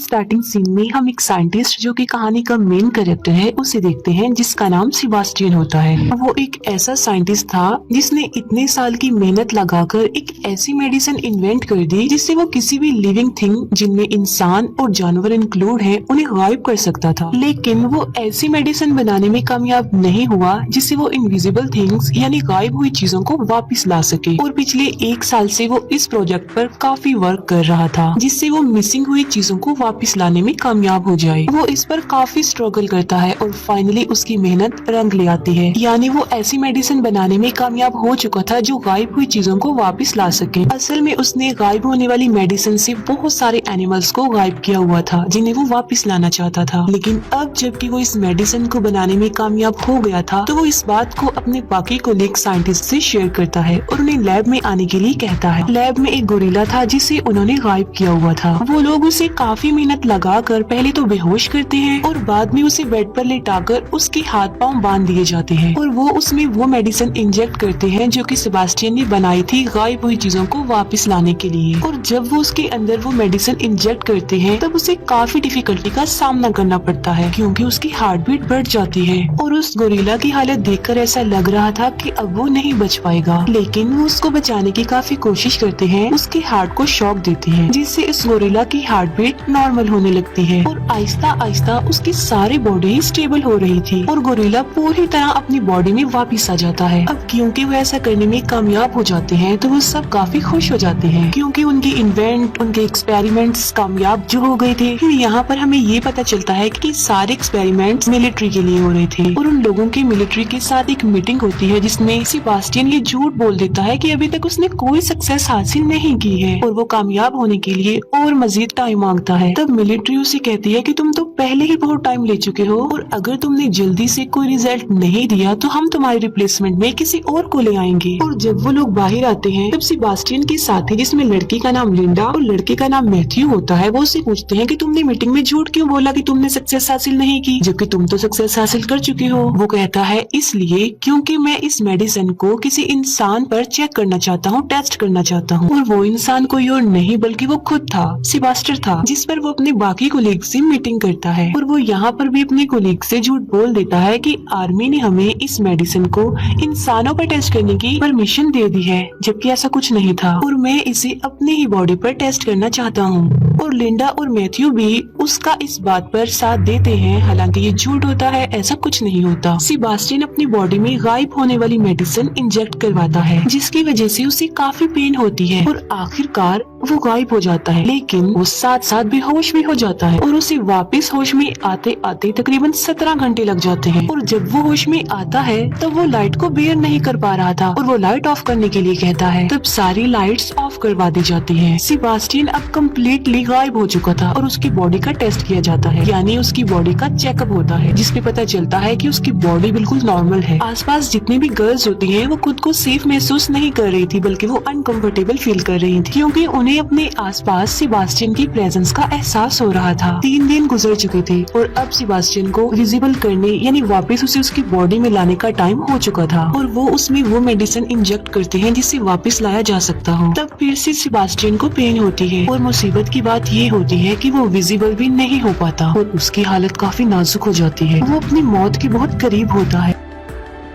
Starting scene में हम एक साइंटिस्ट जो कि कहानी का मेन कैरेक्टर है उसे देखते हैं, जिसका नाम सेबास्टियन होता है। वो एक ऐसा साइंटिस्ट था जिसने इतने साल की मेहनत लगाकर एक ऐसी मेडिसिन इन्वेंट कर दी जिससे वो किसी भी लिविंग थिंग, जिनमें इंसान और जानवर इंक्लूड है, उन्हें गायब कर सकता था। लेकिन वो ऐसी मेडिसिन बनाने में कामयाब नहीं हुआ जिससे वो इनविजिबल थिंग्स यानी गायब हुई चीजों को वापस ला सके। और पिछले 1 साल से वो इस प्रोजेक्ट पर काफी वर्क कर रहा था जिससे वो मिसिंग हुई चीजों को वापस लाने में कामयाब हो जाए। वो इस पर काफी स्ट्रगल करता है और फाइनली उसकी मेहनत रंग ले आती है, यानी वो ऐसी मेडिसिन बनाने में कामयाब हो चुका था जो गायब हुई चीजों को वापस ला सके। असल में उसने गायब होने वाली मेडिसिन से बहुत सारे एनिमल्स को गायब किया हुआ था जिन्हें वो वापस लाना चाहता था। लेकिन अब जबकि वो इस मेडिसिन को बनाने में कामयाब हो गया था तो वो इस बात को अपने बाकी कोलीग साइंटिस्ट से शेयर करता है और उन्हें लैब में आने के लिए कहता है। लैब में एक गोरिल्ला था जिसे उन्होंने गायब किया हुआ था। वो लोग उसे काफी मेहनत लगाकर पहले तो बेहोश करते हैं और बाद में उसे बेड पर लेटाकर उसके हाथ पांव बांध दिए जाते हैं और वो उसमें वो मेडिसिन इंजेक्ट करते हैं जो कि सेबास्टियन ने बनाई थी गायब हुई चीजों को वापस लाने के लिए। और जब वो उसके अंदर वो मेडिसिन इंजेक्ट करते हैं तब उसे काफी डिफिकल्टी का सामना करना पड़ता है क्योंकि उसकी हार्ट बीट बढ़ जाती है और उस गोरिल्ला की हालत देखकर ऐसा लग रहा था कि अब वो नहीं बच पाएगा। लेकिन वो उसको बचाने की काफी कोशिश करते हैं, उसके हार्ट को शॉक देते हैं जिससे इस गोरिल्ला की हार्ट बीट नॉर्मल होने लगती है और आहिस्ता आहिस्ता उसकी सारी बॉडी स्टेबल हो रही थी और गोरिल्ला पूरी तरह अपनी बॉडी में वापस आ जाता है। अब क्योंकि वो ऐसा करने में कामयाब हो जाते हैं तो वो सब काफी खुश हो जाते हैं क्योंकि उनके इन्वेंट, उनके एक्सपेरिमेंट्स कामयाब जो हो गए थे। फिर यहाँ पर हमें ये पता चलता है कि सारे एक्सपेरिमेंट्स मिलिट्री के लिए हो रहे थे और उन लोगों की मिलिट्री के साथ एक मीटिंग होती है जिसमें सेबास्टियन ये झूठ बोल देता है कि अभी तक उसने कोई सक्सेस हासिल नहीं की है और वो कामयाब होने के लिए और मजीद टाइम मांगता है। तब मिलिट्री उसे कहती है कि तुम तो पहले ही बहुत टाइम ले चुके हो और अगर तुमने जल्दी से कोई रिजल्ट नहीं दिया तो हम तुम्हारे रिप्लेसमेंट में किसी और को ले आएंगे। और जब वो लोग बाहर आते हैं तब सेबास्टियन के साथी, जिसमें लड़की का नाम लिंडा और लड़के का नाम मैथ्यू होता है, वो उससे पूछते हैं कि तुमने मीटिंग में झूठ क्यों बोला कि तुमने सक्सेस हासिल नहीं की जबकि तुम तो सक्सेस हासिल कर चुके हो। वो कहता है इसलिए क्योंकि मैं इस मेडिसिन को किसी इंसान पर चेक करना चाहता हूँ, टेस्ट करना चाहता हूँ। और वो इंसान कोई और नहीं बल्कि वो खुद था, सेबास्टियन था, जिस पर वो अपने बाकी कोलीग से मीटिंग करता है। और वो यहाँ पर भी अपने कोलीग से झूठ बोल देता है कि आर्मी ने हमें इस मेडिसिन को इंसानों पर टेस्ट करने की परमिशन दे दी है, जबकि ऐसा कुछ नहीं था और मैं इसे अपने ही बॉडी पर टेस्ट करना चाहता हूँ। और लिंडा और मैथ्यू भी उसका इस बात पर साथ देते हैं, हालांकि ये झूठ होता है, ऐसा कुछ नहीं होता। सेबास्टियन अपनी बॉडी में गायब होने वाली मेडिसिन इंजेक्ट करवाता है जिसकी वजह से उसे काफी पेन होती है और आखिरकार वो गायब हो जाता है। लेकिन वो साथ साथ बेहोश भी हो जाता है और उसे वापस होश में आते आते तकरीबन 17 घंटे लग जाते हैं। और जब वो होश में आता है तब वो लाइट को बेयर नहीं कर पा रहा था और वो लाइट ऑफ करने के लिए कहता है। तब सारी लाइट्स ऑफ करवा दी जाती हैं। सेबास्टियन अब कम्प्लीटली गायब हो चुका था और उसकी बॉडी का टेस्ट किया जाता है, यानी उसकी बॉडी का चेकअप होता है जिसमें पता चलता है कि उसकी बॉडी बिल्कुल नॉर्मल है। आसपास जितनी भी गर्ल्स होती हैं वो खुद को सेफ महसूस नहीं कर रही थी बल्कि वो अनकंफर्टेबल फील कर रही थी क्योंकि उन्हें अपने आसपास सेबास्टियन की प्रेजेंस का एहसास हो रहा था। 3 दिन गुजर चुके थे और अब सेबास्टियन को विजिबल करने यानी वापस उसे उसकी बॉडी में लाने का टाइम हो चुका था और वो उसमें वो मेडिसिन इंजेक्ट करते हैं जिससे वापस लाया जा सकता हो। तब फिर से सेबास्टियन को पेन होती है और मुसीबत की बात ये होती है कि वो विजिबल भी नहीं हो पाता और उसकी हालत काफी नाजुक हो जाती है। वो अपनी मौत के बहुत करीब होता है।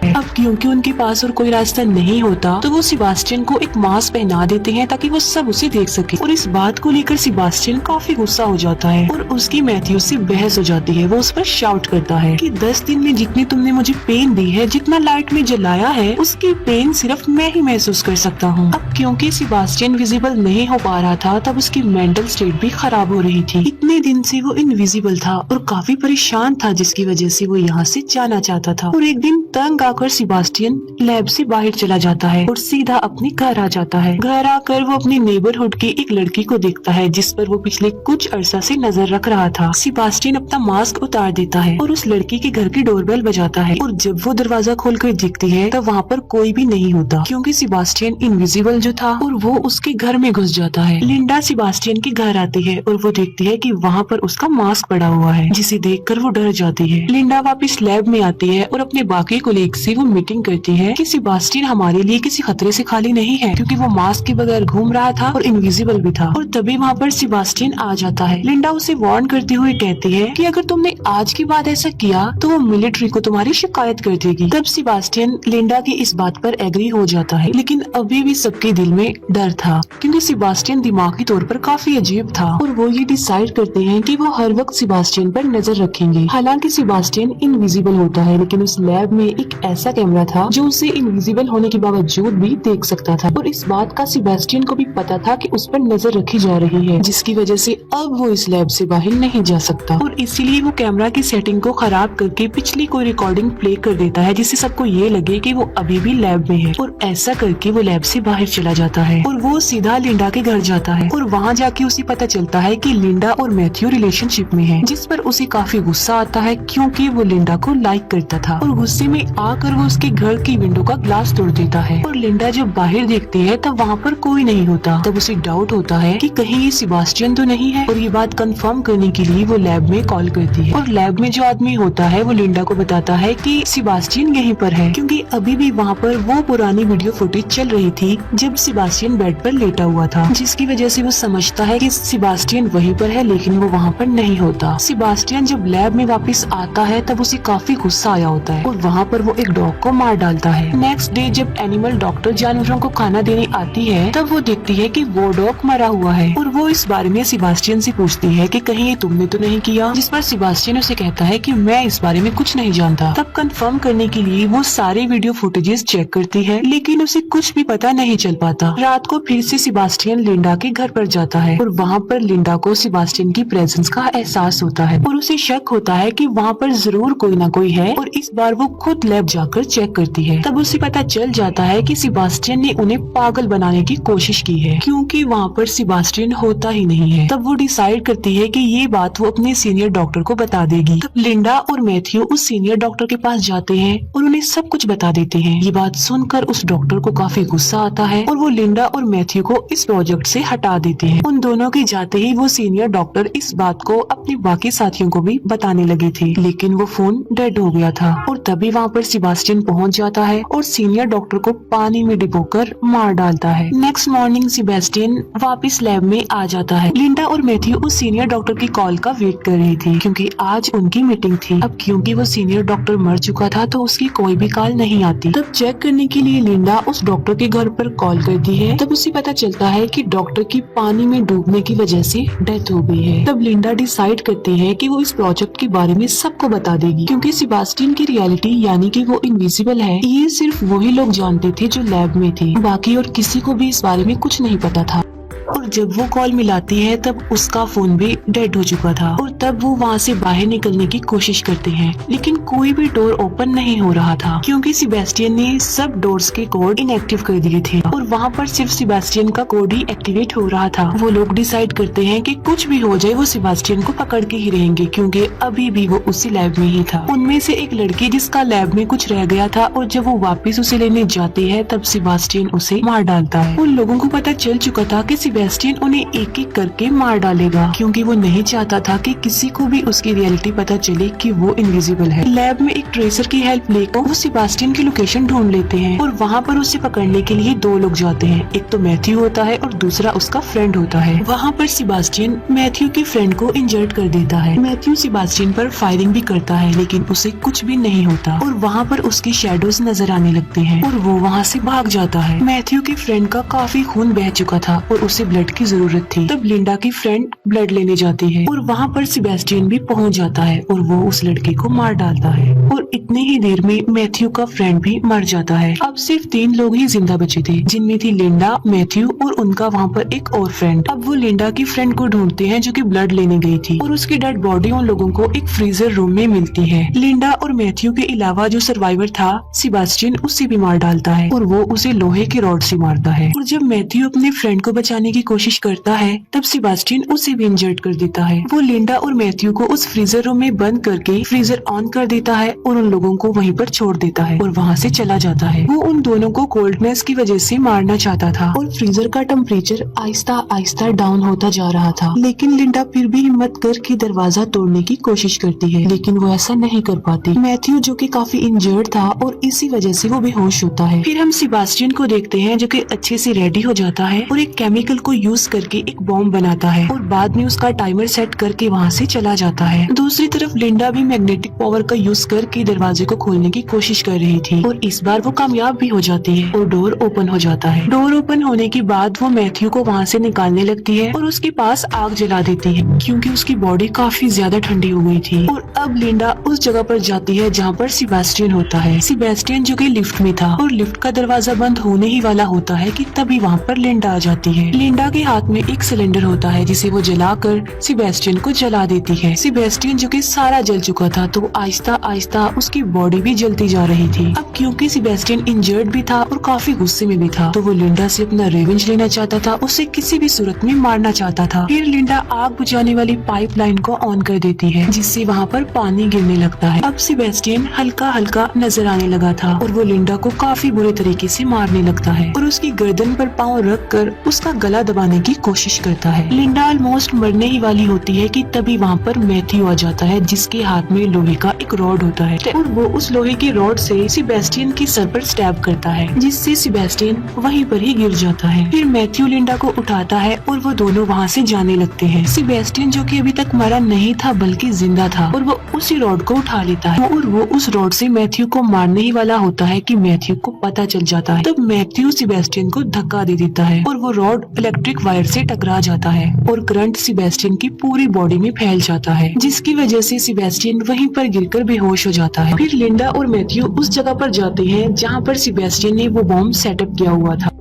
अब क्योंकि उनके पास और कोई रास्ता नहीं होता तो वो सेबास्टियन को एक मास्क पहना देते हैं ताकि वो सब उसे देख सके और इस बात को लेकर सेबास्टियन काफी गुस्सा हो जाता है और उसकी मैथ्यू से बहस हो जाती है। वो उस पर शाउट करता है कि 10 दिन में जितनी तुमने मुझे पेन दी है, जितना लाइट में जलाया है, उसकी पेन सिर्फ मैं ही महसूस कर सकता हूँ। अब क्योंकि सेबास्टियन विजिबल नहीं हो पा रहा था तब उसकी मेंटल स्टेट भी खराब हो रही थी। इतने दिन से वो इनविजिबल था और काफी परेशान था जिसकी वजह से वो यहाँ से जाना चाहता था। और एक दिन तंग आकर सेबास्टियन लैब से बाहर चला जाता है और सीधा अपने घर आ जाता है। घर आकर वो अपने नेबरहुड की एक लड़की को देखता है जिस पर वो पिछले कुछ अरसा से नजर रख रहा था। सेबास्टियन अपना मास्क उतार देता है और उस लड़की के घर की डोरबेल बजाता है और जब वो दरवाजा खोलकर देखती है तब वहाँ पर कोई भी नहीं होता क्योंकि सेबास्टियन इनविजिबल जो था और वो उसके घर में घुस जाता है। लिंडा सेबास्टियन के घर आती है और वो देखती है कि वहाँ पर उसका मास्क पड़ा हुआ है जिसे देखकर वो डर जाती है। लिंडा वापस लैब में आती है और अपने बाकी कोलीग से वो मीटिंग करती है कि सेबास्टियन हमारे लिए किसी खतरे से खाली नहीं है, क्योंकि वो मास्क के बगैर घूम रहा था और इनविजिबल भी था। और तभी वहाँ पर सेबास्टियन आ जाता है। लिंडा उसे वार्न करते हुए कहती है कि अगर तुमने आज के बाद ऐसा किया तो वो मिलिट्री को तुम्हारी शिकायत कर देगी। तब सेबास्टियन लिंडा की इस बात पर एग्री हो जाता है, लेकिन अभी भी सबके दिल में डर था, क्योंकि सेबास्टियन दिमागी तौर पर काफी अजीब था। और वो ये डिसाइड करते हैं कि वो हर वक्त सेबास्टियन पर नजर रखेंगे। हालांकि सेबास्टियन इनविजिबल होता है, लेकिन उस लैब में एक ऐसा कैमरा था जो उसे इनविजिबल होने के बावजूद भी देख सकता था। और इस बात का सेबास्टियन को भी पता था कि उस पर नजर रखी जा रही है, जिसकी वजह से अब वो इस लैब से बाहर नहीं जा सकता। और इसीलिए वो कैमरा की सेटिंग को खराब करके पिछली कोई रिकॉर्डिंग प्ले कर देता है, जिससे सबको ये लगे कि वो अभी भी लैब में है। और ऐसा करके वो लैब से बाहर चला जाता है और वो सीधा लिंडा के घर जाता है। और वहाँ जाके उसे पता चलता है कि लिंडा और मैथ्यू रिलेशनशिप में है, जिस पर उसे काफी गुस्सा आता है, क्योंकि वो लिंडा को लाइक करता था। और गुस्से में आकर वो उसके घर की विंडो का ग्लास तोड़ देता है। और लिंडा जब बाहर देखती है तब वहाँ पर कोई नहीं होता। तब उसे डाउट होता है कि कहीं ये सेबास्टियन तो नहीं है। और ये बात कंफर्म करने के लिए वो लैब में कॉल करती है। और लैब में जो आदमी होता है वो लिंडा को बताता है कि सेबास्टियन यहीं पर है, क्योंकि अभी भी वहाँ पर वो पुरानी वीडियो फुटेज चल रही थी जब सेबास्टियन बेड पर लेटा हुआ था, जिसकी वजह से वो समझता है कि सेबास्टियन वहीं पर है, लेकिन वो वहाँ पर नहीं होता। सेबास्टियन जब लैब में वापस आता है तब उसे काफी गुस्सा आया होता है और वहाँ पर वो एक डॉग को मार डालता है। नेक्स्ट डे जब एनिमल डॉक्टर जानवरों को खाना देने आती है तब वो देखती है कि वो डॉग मरा हुआ है। और वो इस बारे में सेबास्टियन से पूछती है कि कहीं ये तुमने तो नहीं किया, जिस पर सेबास्टियन उसे कहता है कि मैं इस बारे में कुछ नहीं जानता। तब कंफर्म करने के लिए वो सारे वीडियो फुटेजेस चेक करती है, लेकिन उसे कुछ भी पता नहीं चल पाता। रात को फिर से सेबास्टियन लिंडा के घर पर जाता है और वहाँ पर लिंडा को सेबास्टियन की प्रेजेंस का एहसास होता है और उसे शक होता है कि वहाँ पर जरूर कोई ना कोई है। और इस बार वो खुद लैब जाकर चेक करती है। तब उसे पता चल जाता है कि सेबास्टियन ने उन्हें पागल बनाने की कोशिश की है, क्योंकि वहाँ पर सेबास्टियन होता ही नहीं है। तब वो डिसाइड करती है कि ये बात वो अपने सीनियर डॉक्टर को बता देगी। तब लिंडा और मैथ्यू उस सीनियर डॉक्टर के पास जाते हैं और उन्हें सब कुछ बता देते हैं। ये बात सुनकर उस डॉक्टर को काफी गुस्सा आता है और वो लिंडा और मैथ्यू को इस प्रोजेक्ट से हटा देते हैं। उन दोनों के जाते ही वो सीनियर डॉक्टर इस बात को अपने बाकी साथियों को भी बताने लगे थे, लेकिन वो फोन डेड हो गया था। और तभी वहाँ पर सेबास्टियन पहुँच जाता है और सीनियर डॉक्टर को पानी में डुबोकर मार डालता है। नेक्स्ट मॉर्निंग सेबास्टियन वापस लैब में आ जाता है। लिंडा और मैथ्यू उस सीनियर डॉक्टर की कॉल का वेट कर रही थी, क्योंकि आज उनकी मीटिंग थी। अब क्योंकि वो सीनियर डॉक्टर मर चुका था तो उसकी कोई भी कॉल नहीं आती। तब चेक करने के लिए लिंडा उस डॉक्टर के घर पर कॉल करती है। तब उसे पता चलता है कि डॉक्टर की पानी में डूबने की वजह से डेथ हो गई है। तब लिंडा डिसाइड करती है कि वो इस प्रोजेक्ट के बारे में सबको बता देगी, क्योंकि सेबास्टियन की रियलिटी यानी कि वो इनविजिबल है, ये सिर्फ वही लोग जानते थे जो लैब में थे। बाकी और किसी को भी इस बारे में कुछ नहीं पता था। और जब वो कॉल मिलाती है तब उसका फोन भी डेड हो चुका था। और तब वो वहाँ से बाहर निकलने की कोशिश करते हैं, लेकिन कोई भी डोर ओपन नहीं हो रहा था, क्योंकि सेबास्टियन ने सब डोर्स के कोड इनएक्टिव कर दिए थे और वहाँ पर सिर्फ सेबास्टियन का कोड ही एक्टिवेट हो रहा था। वो लोग डिसाइड करते हैं कि कुछ भी हो जाए वो सेबास्टियन को पकड़ के ही रहेंगे, क्योंकि अभी भी वो उसी लैब में ही था। उनमें से एक लड़की जिसका लैब में कुछ रह गया था, और जब वो वापस उसे लेने जाती है तब सेबास्टियन उसे मार डालता है। उन लोगों को पता चल चुका था कि सेबास्टियन उन्हें एक एक करके मार डालेगा, क्योंकि वो नहीं चाहता था कि किसी को भी उसकी रियलिटी पता चले कि वो इनविजिबल है। लैब में एक ट्रेसर की हेल्प लेकर वो सेबास्टियन की लोकेशन ढूंढ लेते हैं और वहाँ पर उसे पकड़ने के लिए दो लोग जाते हैं। एक तो मैथ्यू होता है और दूसरा उसका फ्रेंड होता है। वहाँ पर सेबास्टियन मैथ्यू के फ्रेंड को इंजर्ड कर देता है। मैथ्यू सेबास्टियन पर फायरिंग भी करता है, लेकिन उसे कुछ भी नहीं होता और वहाँ पर उसके शैडोज नजर आने लगते हैं और वो वहाँ से भाग जाता है। मैथ्यू के फ्रेंड का काफी खून बह चुका था और उसे ब्लड की जरूरत थी। तब लिंडा की फ्रेंड ब्लड लेने जाती है और वहाँ पर सेबास्टियन भी पहुँच जाता है और वो उस लड़के को मार डालता है और इतने ही देर में मैथ्यू का फ्रेंड भी मर जाता है। अब सिर्फ 3 लोग ही जिंदा बचे थे, जिनमें थी लिंडा, मैथ्यू और उनका वहाँ पर एक और फ्रेंड। अब वो लिंडा की फ्रेंड को ढूंढते हैं जो कि ब्लड लेने गई थी और उसकी डेड बॉडी उन लोगों को एक फ्रीजर रूम में मिलती है। लिंडा और मैथ्यू के अलावा जो सर्वाइवर था सेबास्टियन उसे भी मार डालता है और वो उसे लोहे की रॉड से मारता है। और जब मैथ्यू अपने फ्रेंड को बचाने की कोशिश करता है तब सेबास्टियन उसे भी इंजर्ड कर देता है। वो लिंडा और मैथ्यू को उस फ्रीजर रूम में बंद करके फ्रीजर ऑन कर देता है और उन लोगों को वहीं पर छोड़ देता है और वहाँ से चला जाता है। वो उन दोनों को कोल्डनेस की वजह से मारना चाहता था और फ्रीजर का टेम्परेचर आहिस्ता आहिस्ता डाउन होता जा रहा था, लेकिन लिंडा फिर भी हिम्मत करके दरवाजा तोड़ने की कोशिश करती है, लेकिन वो ऐसा नहीं कर पाती। मैथ्यू जो कि काफी इंजर्ड था और इसी वजह से वो बेहोश होता है। फिर हम सेबास्टियन को देखते हैं जो कि अच्छे से रेडी हो जाता है और एक केमिकल को यूज करके एक बॉम्ब बनाता है और बाद में उसका टाइमर सेट करके वहाँ से चला जाता है। दूसरी तरफ लिंडा भी मैग्नेटिक पावर का यूज करके दरवाजे को खोलने की कोशिश कर रही थी और इस बार वो कामयाब भी हो जाती है और डोर ओपन हो जाता है। डोर ओपन होने के बाद वो मैथ्यू को वहाँ से निकालने लगती है और उसके पास आग जला देती है क्योंकि उसकी बॉडी काफी ज्यादा ठंडी हो गई थी। और अब लिंडा उस जगह पर जाती है जहाँ पर सेबास्टियन होता है। सेबास्टियन जो कि लिफ्ट में था और लिफ्ट का दरवाजा बंद होने ही वाला होता है कि तभी वहाँ पर लिंडा आ जाती है। लिंडा के हाथ में एक सिलेंडर होता है जिसे वो जलाकर सेबास्टियन को जला देती है। सेबास्टियन जो कि सारा जल चुका था तो आहिस्ता आहिस्ता उसकी बॉडी भी जलती जा रही थी। अब क्योंकि सेबास्टियन इंजर्ड भी था और काफी गुस्से में भी था तो वो लिंडा से अपना रिवेंज लेना चाहता था, उसे किसी भी सूरत में मारना चाहता था। फिर लिंडा आग बुझाने वाली पाइपलाइन को ऑन कर देती है जिससे वहाँ पर पानी गिरने लगता है। अब सेबास्टियन हल्का हल्का नजर आने लगा था और वो लिंडा को काफी बुरे तरीके से मारने लगता है और उसकी गर्दन पर पाँव रख कर उसका गला दबाने की कोशिश करता है। लिंडा ऑलमोस्ट मरने ही वाली होती है कि तभी वहाँ पर मैथ्यू आ जाता है जिसके हाथ में लोहे का एक रॉड होता है और वो उस लोहे की रॉड से सेबास्टियन के सर पर स्टैब करता है जिससे सेबास्टियन वहीं पर ही गिर जाता है। फिर मैथ्यू लिंडा को उठाता है और वो दोनों वहाँ से जाने लगते हैं। सेबास्टियन जो कि अभी तक मरा नहीं था बल्कि जिंदा था और वो उसी रॉड को उठा लेता है और वो उस रॉड से मैथ्यू को मारने ही वाला होता है कि मैथ्यू को पता चल जाता है। तब मैथ्यू सेबास्टियन को धक्का दे देता है और वो रॉड इलेक्ट्रिक वायर से टकरा जाता है और करंट सेबास्टियन की पूरी बॉडी में फैल जाता है जिसकी वजह से सेबास्टियन वहीं पर गिरकर बेहोश हो जाता है। फिर लिंडा और मैथ्यू उस जगह पर जाते हैं जहाँ पर सेबास्टियन ने वो बॉम्ब सेटअप किया हुआ था।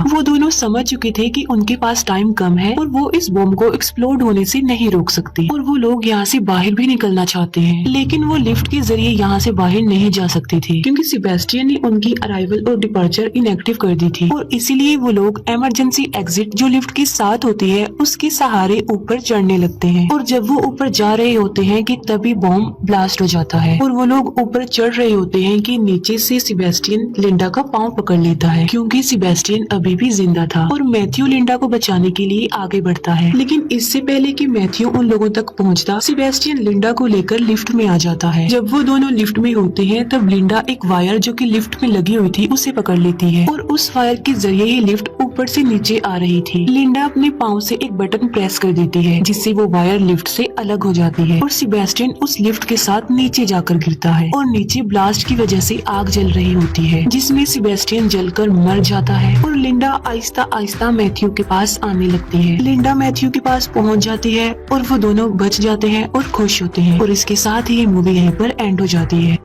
वो दोनों समझ चुके थे कि उनके पास टाइम कम है और वो इस बॉम्ब को एक्सप्लोड होने से नहीं रोक सकते और वो लोग यहाँ से बाहर भी निकलना चाहते हैं, लेकिन वो लिफ्ट के जरिए यहाँ से बाहर नहीं जा सकते थे क्योंकि सेबास्टियन ने उनकी अराइवल और डिपार्चर इनएक्टिव कर दी थी और इसीलिए वो लोग इमरजेंसी एग्जिट जो लिफ्ट के साथ होती है उसके सहारे ऊपर चढ़ने लगते हैं और जब वो ऊपर जा रहे होते हैं कि तभी बॉम्ब ब्लास्ट हो जाता है और वो लोग ऊपर चढ़ रहे होते हैं कि नीचे से सेबास्टियन लिंडा का पाँव पकड़ लेता है क्योंकि सेबास्टियन अभी भी जिंदा था और मैथ्यू लिंडा को बचाने के लिए आगे बढ़ता है। लेकिन इससे पहले कि मैथ्यू उन लोगों तक पहुंचता, सेबास्टियन लिंडा को लेकर लिफ्ट में आ जाता है। जब वो दोनों लिफ्ट में होते हैं तब लिंडा एक वायर जो कि लिफ्ट में लगी हुई थी उसे पकड़ लेती है और उस वायर के जरिए ही लिफ्ट ऊपर से नीचे आ रही थी। लिंडा अपने पाँव से एक बटन प्रेस कर देती है जिससे वो वायर लिफ्ट से अलग हो जाती है और सेबास्टियन उस लिफ्ट के साथ नीचे जाकर गिरता है और नीचे ब्लास्ट की वजह से आग जल रही होती है जिसमें सेबास्टियन जलकर मर जाता है और लिंडा आहिस्ता आहिस्ता मैथ्यू के पास आने लगती है। लिंडा मैथ्यू के पास पहुंच जाती है और वो दोनों बच जाते हैं और खुश होते हैं और इसके साथ ही ये मूवी यहीं पर एंड हो जाती है।